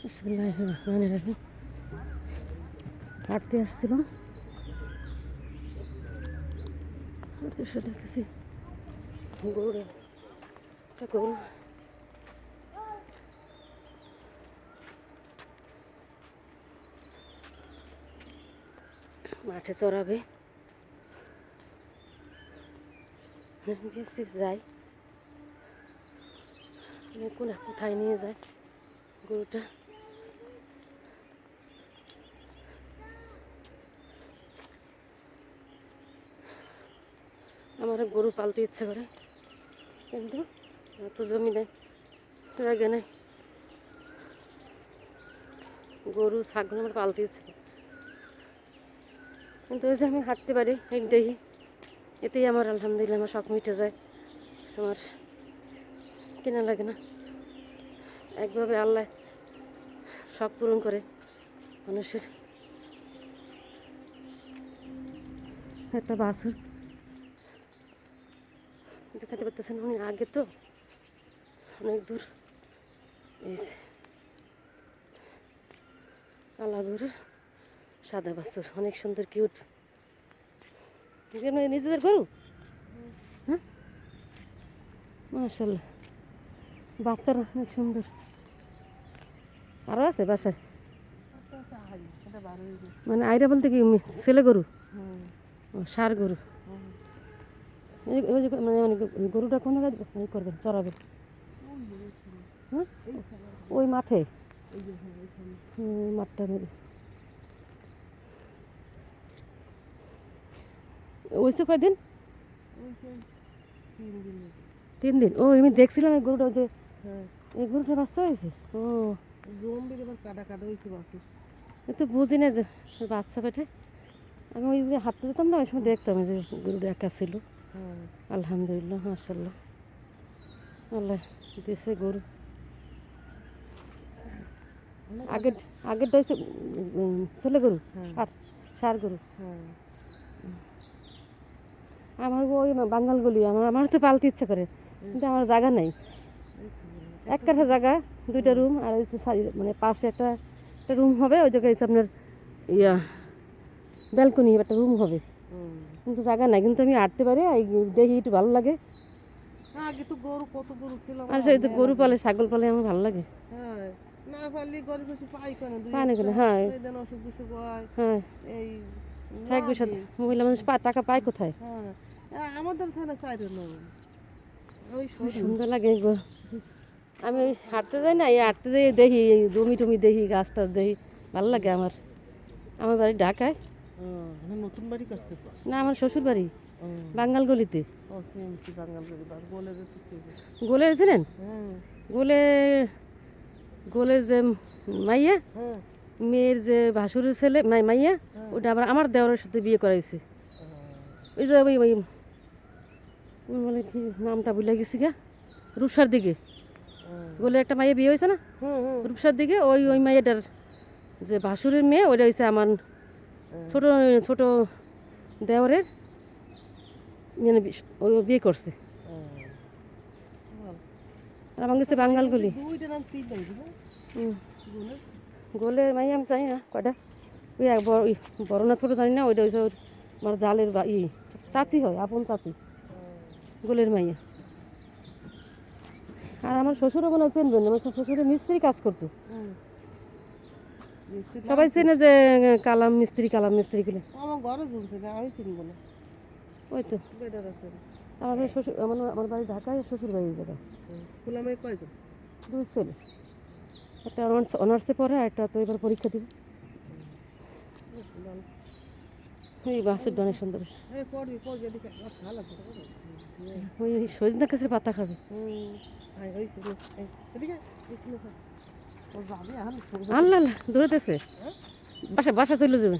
বিসমিল্লাহির রহমানির রহিম। হাঁটতে আসছিলাম, হাঁটতে এসে দেখতেছি গরু, একটা গরু মাঠে চড়াবে। পিস পিস যায়, কোথায় নিয়ে যায় গরুটা। আমার গরু পালতে ইচ্ছে করে, কিন্তু এত জমি নেই, জায়গা নেই। গরু ছাগল আমার পালতে ইচ্ছে করে, কিন্তু ওই যে আমি হাঁটতে পারি এইটাই, এতেই আমার আলহামদুলিল্লাহ আমার শখ মিটে যায়। আমার কেনা লাগে না। একভাবে আল্লাহ শখ পূরণ করে মানুষের। একটা বাছুর দেখাতে পারতেছেন উনি, আগে তো অনেক দূর। এই যে কালা গরু, সাদা বাছুর, অনেক সুন্দর কিউট। নিজেদের গরু, হ্যাঁ মাশাআল্লাহ, বাচ্চারা অনেক সুন্দর। আরও আছে বাসায়, মানে আইরা বলতে কি ছেলে গরু, ও ষাঁড় গরু। ওই যে মানে মানে গরুটা কোন জায়গায় করবেন, চড়াবেন? হ্যাঁ ওই মাঠে, মাঠটা ওই তো কয়দিন, 3 দিন। ও আমি দেখছিলাম এই গরুটা, যে এই গরুটা বাচ্চা হয়েছে। ও কাটা কাটা হয়েছে বাছুর, তো বুঝি না যে বাচ্চা পেটে। আমি ওই যে হাঁটতে যেতাম না, ওই সময় দেখতাম যে গরুটা একা ছিল। আলহামদুলিল্লাহ মাশাআল্লাহ, আল্লাহ দিয়েছে গরু। আগের আগেরটা হচ্ছে ছেলে গরু, ষাঁড় গরু। আমার ওই বাঙ্গাল গলি, আমার তো পালতে ইচ্ছে করে, কিন্তু আমার জায়গা নেই। এক কাঠা জায়গা, 2টা রুম, আর ওই মানে পাশে একটা একটা রুম হবে, ওই জায়গায় আপনার ইয়া ব্যালকনি একটা রুম হবে, কিন্তু জায়গা নাই। কিন্তু আমি আটতে পারি, দেখি একটু ভালো লাগে। আগে তো গরু, কত গরু ছিল। আর সেই তো গরু পালে, ছাগল পালে আমার ভালো লাগে। হ্যাঁ, না পারলে গরিব বেশি পাই কেন, হ্যাঁ অসুখ বিসুখ হয়, হ্যাঁ এই থাকবে সাথে মহিলা মানুষ টাকা পায় কোথায়? হ্যাঁ আমাদের এখানে চাইরে না, ওই সুন্দর লাগে। আমি হাঁটতে যাই না, এই হাঁটতে যাই দেখি জমি টমি দেখি, গাছ টাছ দেখি, ভালো লাগে আমার। আমার বাড়ি ঢাকায়। নতুন বাড়ি করছে না, আমার শ্বশুর বাড়ি বাঙ্গাল গলিতে। গোলের ছিলেন, গোলে গোলের যে মাইয়া, মেয়ের যে ভাসুরের ছেলে মাইয়া, ওটা আবার আমার দেওরের সাথে বিয়ে করাইছে। ওই যে ওই বলে কি নামটা ভুলে গেছি গা, রূপসার দিকে গোলে একটা মাইয়া বিয়ে হয়েছে না, রূপসার দিকে। ওই ওই মাইয়াটার যে ভাসুরের মেয়ে, ওইটা হয়েছে আমার ছোট ছোট দেওরের, মানে ওই বিয়ে করছে। আর আমার কাছে বাঙ্গাল গলি। গোলের মাইয়া আমি জানি না কয়টা, ওই বড় না ছোট জানি না, ওইটা হয়েছে আমার জালের বা চাচি হয়, আপন চাচি, গোলের মাইয়া। আর আমার শ্বশুরও মনে হয় চেনবেন, আমার শ্বশুরের মিস্ত্রি কাজ করতো, সবাই চেনে যে কালাম মিস্ত্রি, কালাম মিস্ত্রি গুলো আমার ঘরে ঝুলছে, আমি চিনব না। ওই তো আমার শ্বশুর, আমার বাড়ি ঢাকায়, শ্বশুর বাড়ি এই জায়গায়। কুলামে কয়জন? 2 ছেলে, একটা অনার্সে পড়ে, আর একটা তো এবার পরীক্ষা দিবে। এই বাসের অনেক সুন্দর, ওই সজনা গাছের পাতা খাবে। আল্লাহ দৌড়াতেছে, বাসা চলে যাবে।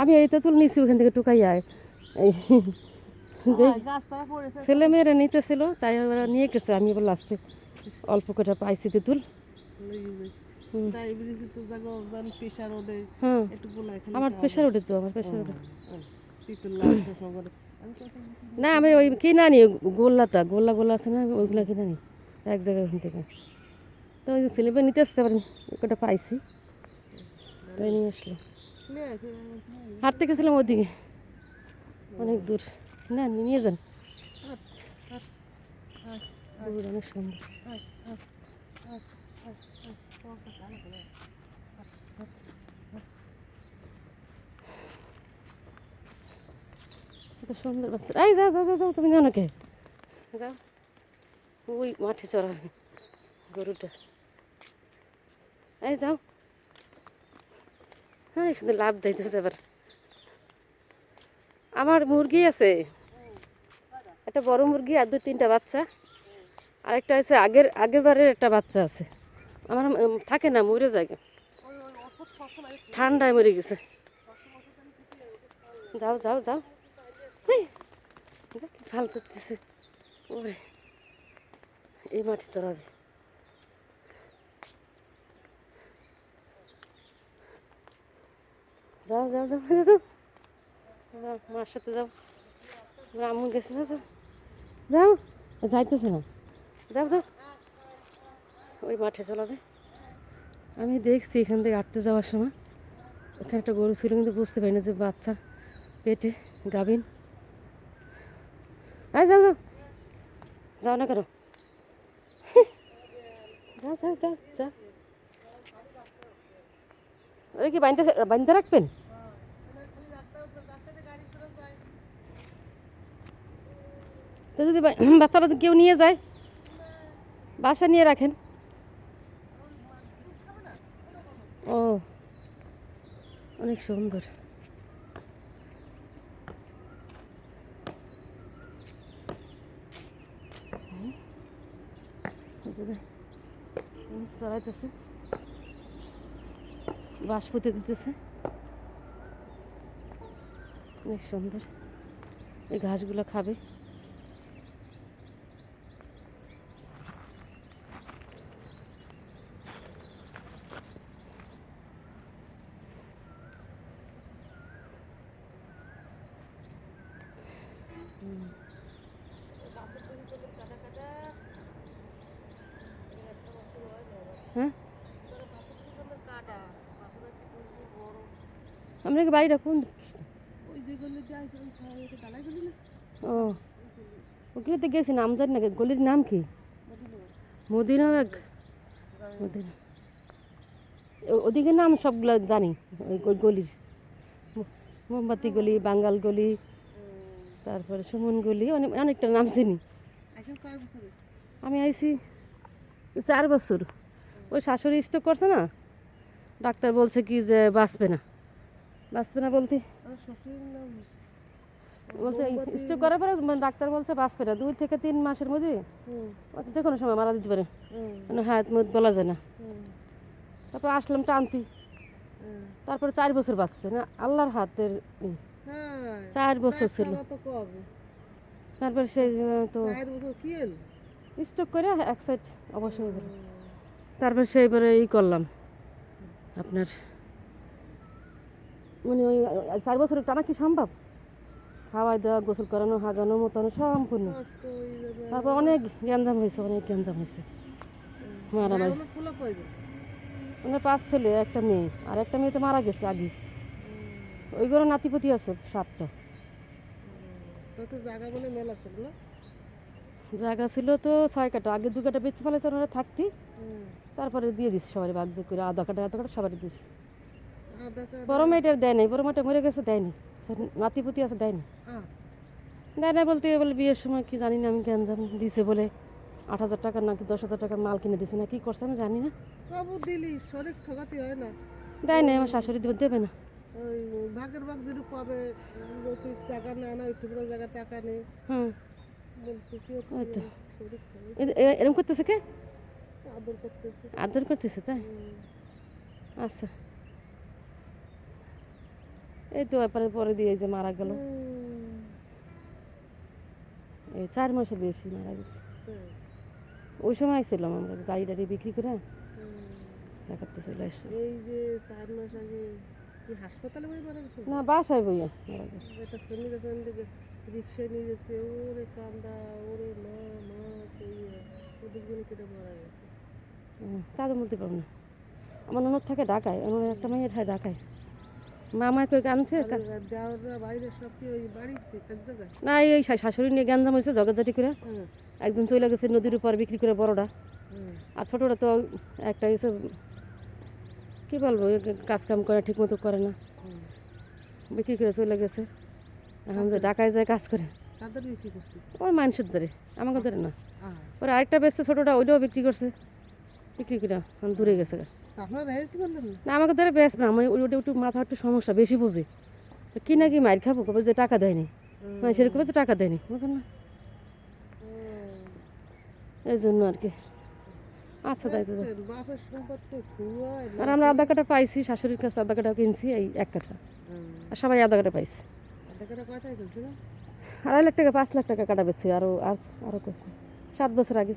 আমি এই তেঁতুল নিছি ওখান থেকে টুকাই আয়, ছেলে মেয়েরা নিতেছিল, তাই ওরা নিয়ে গেছে। আমি এবার লাস্টে অল্প করে পাইছি তেঁতুল। আমার প্রেশার ওঠে তো, আমার প্রেশার ওঠে না। আমি ওই কিনা নি, গোল্লাটা গোল্লা গোল্লা আছে না, ওইগুলা কিনা নি, এক জায়গায় ওখান থেকে। তো ওই ছেলেপে নিতে আসতে পারেন, ওটা পাইছি, তাই নিয়ে আসলো। হাঁটতে গেছিলাম ওদিকে, অনেক দূর। না নিয়ে যান, দূর অনেক সুন্দর। কত সুন্দর বাচ্চা। এই যাও যাও যাও যাও, তুমি জানো কে? যাও, ওই মাঠে চড়া গরুটা। এই যাও। হ্যাঁ সুন্দর লাভ দিতেছে এবার। আমার মুরগি আছে, একটা বড় মুরগি আর 2-3টা বাচ্চা, আরেকটা আছে আগের বারের একটা বাচ্চা আছে। আমার থাকে না, মরে যায়, ঠান্ডায় মরে গেছে। যাও যাও যাও, ভাল করতেছে। ওরে এই মাটি চড়াবে। যাও যাও যাও যাও যাও, মার সাথে যাও, আম্মু গেছে, যাও যাও, যাইতেছে না, যাও যাও, ওই মাঠে চলাবে। আমি দেখছি এখান থেকে হাঁটতে যাওয়ার সময়, এখানে একটা গরু ছিল, কিন্তু বুঝতে পারি না যে বাচ্চা পেটে, গাভিন। যাও যাও যাও, যাও না কেন, যাও যাও যাও যাও। ওরা কি বাঁধতে রাখবেন? তো যদি বাচ্চাটা কেউ নিয়ে যায়, বাসা নিয়ে রাখেন। ও অনেক সুন্দর। চড়াইতেছে, বাঁশ পুঁতে দিতেছে, অনেক সুন্দর। এই ঘাসগুলো খাবে। হ্যাঁ, আপনাকে বাড়িটা কোন? ও ওগুলোতে গেছি, নাম জানি না, গলির নাম কি? মদিনাবাগ। মদিনা, ওদিকে নাম সবগুলো জানি, ওই গলির, মোমবাতি গলি, বাঙ্গাল গলি, তারপরে সুমন গলি, অনেকটা নাম চিনি। আমি আইছি 4 বছর। ওই শাশুড়ি স্ট্রোক করছে না, ডাক্তার বলছে কি যে বাঁচবে না, বাঁচবে না বলতে বলছে স্ট্রোক করার পরে ডাক্তার বলছে বাঁচবে না, 2 থেকে 3 মাসের মধ্যে যে কোনো সময় মারা দিতে পারে, মানে হায়াত মত বলা যায় না। তারপর আসলাম টানতি, তারপরে 4 বছর বাঁচছে না, আল্লাহর হাতের 4 বছর ছিল। তারপর সে তো স্ট্রোক করে এক সাইড অবশ্যই হয়ে গেল। তারপর সেইবারে করলাম আপনার, মানে ওই 4 বছরের টানা কি সম্ভব? খাওয়াই দেওয়া, গোসল করানো, হাগানো, মোতানো সম্পূর্ণ। তারপর অনেক গ্যাঞ্জাম হয়েছে, অনেক গ্যাঞ্জাম হয়েছে, মারামারি। ওনার 5 ছেলে, একটা মেয়ে, আর একটা মেয়ে তো মারা গেছে আগে। ওই ঘরে নাতিপতি আছে 7টা। জায়গা ছিল তো 6 কাঠা, আগে 2 কাঠা বেঁচে ফেলেছে ওনারা থাকতি, তারপরে দিয়ে দিচ্ছে সবাই ভাগ যোগ করে, আধা কাঠা সবাই দিচ্ছে। বড় মেয়েটার দেয় নাই, বড় মেয়েটা মরে গেছে, দেয়নি। নাতিপতি আছে, দেয়নি। দেয় না বলতে বলে বিয়ের সময় কি জানি না আমি, গ্যাঞ্জাম দিছে বলে 8,000 টাকা নাকি 10,000 টাকার মাল কিনে দিছে না, কি করছে আমি জানি না। দেয় নাই, আমার শাশুড়ি দেবে না। ভাগের ভাগ যেটুকু পাবে, টাকা নেয় না, জায়গা টাকা নেই। হ্যাঁ এরকম করতেছে কে? আদর করতেছে তাই? আচ্ছা, এই তো ব্যাপারে পরে দিয়ে যে মারা গেল, এই 4 মাসের বেশি মারা গেছে। ওই সময় ছিলাম আমরা, গাড়ি টাড়ি বিক্রি করে দেখাতে চলে আসছি। এই যে 4 মাস আগে কি হাসপাতালে মারা গেছে? না, বাসায় বইয়া মারা গেছে। একটা শ্রেণী ওখান থেকে রিক্সায় নিয়ে গেছে, ওরে কান্দা, ওরে মা মা কইয়া ওদের জন্য কেটে তা তো বলতে পারবো না। আমার ননদ থাকে ঢাকায়, আমার একটা মেয়ে থাকে ঢাকায়। মামা কই আনছে দেওয়াররা বাইরে সব কি ওই বাড়িতে এক জায়গায়? না, এই শাশুড়ি নিয়ে গ্যাঞ্জাম হয়েছে ঝগড়াঝাটি করে। হুম একজন চলে গেছে নদীর উপর বিক্রি করে বড়টা, হুম আর ছোটোটা তো একটা এসে কী বলবো, কাজ কাম করে ঠিক মতো করে না, হুম। বিক্রি করে চলে গেছে। এখন যে ঢাকায় যায় কাজ করে, কাদের বিক্রি করছি? ওর মানুষের ধরে, আমাকে ধরে না। হ্যাঁ। ওরা আরেকটা বেচছে ছোটোটা, ওইটাও বিক্রি করছে, বিক্রি করে এখন দূরে গেছে। আপনারা এই কি বললেন না? না, আমাকে ধরে বেশ না, মানে ওইটা একটু মাথা একটু সমস্যা, বেশি বুঝি। তো কি নাকি মার খাবো, কবে যে টাকা দেয়নি, মানে সেরকম যে টাকা দেয়নি, বুঝলেন না, এই জন্য আর কি। আচ্ছা তাই তো। দেখছেন, বাপের সম্পত্তি খুয়ায় আর আমরা আধা কাটা পাইছি, শাশুড়ির কাছে আধা কাটা কিনছি, এই 1 কাঠা, আর সবাই আধা কাটা পাইছে। টাকাটা কয়টায় কিনছিল? 2.5 লাখ টাকা 5 লাখ টাকা কাটা বেশি, আরও 7 বছর আগে।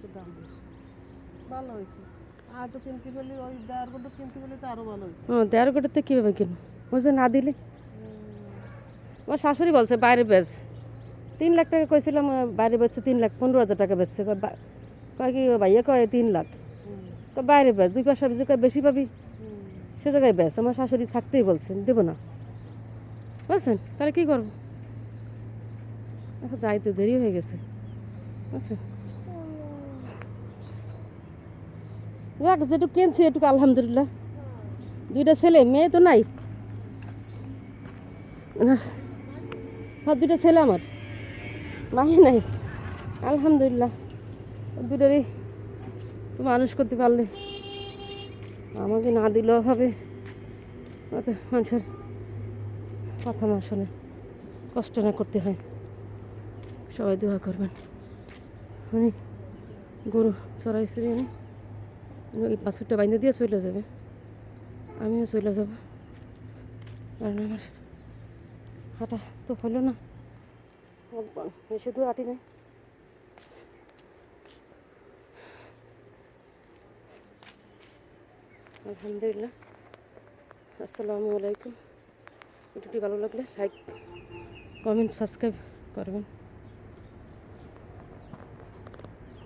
তো দাম বেশি। ভালো হয়েছে। আর তো কিনতে পেলে ওই দেওয়ার মতো কিনতে পেলে তো আরো ভালো হয়েছে। 13 কোটিতে কীভাবে কিনবো, বুঝছে না দিলে। আমার শাশুড়ি বলছে বাইরে বেচ, 3 লাখ টাকা কইছিলাম, বাইরে বেচছে 3,15,000 টাকা বেচছে। কয় কি ভাইয়া কয় 3 লাখ, কয় বাইরে বেচ, 2 পয়সা বেশি, কয় বেশি পাবি সে জায়গায় বেচ। আমার শাশুড়ি থাকতেই বলছেন, দেবো না, বুঝছেন, তাহলে কী করবো। এখন যাই তো, দেরি হয়ে গেছে, বুঝছেন। যাক, যেটুকু কিনছি এটুকু আলহামদুলিল্লাহ। 2টা ছেলে, মেয়ে তো নাই। সব 2টা ছেলে আমার, মাই নাই, আলহামদুলিল্লাহ। 2টারই মানুষ করতে পারলে, আমাকে না দিলেও হবে। অত মানুষের কথা না শুনে কষ্ট না করতে হয়। সবাই দোয়া করবেন। উনি গরু চড়াইছে, ওই বাছুরটা বাইন্ধে দিয়ে চলে যাবে, আমিও চলে যাব, কারণ আমার হাঁটা তো হলো না, বেশি দূর হাঁটি নাই। আলহামদুলিল্লাহ। আসসালামু আলাইকুম। ভিডিওটি ভালো লাগলে লাইক, কমেন্ট, সাবস্ক্রাইব করবেন।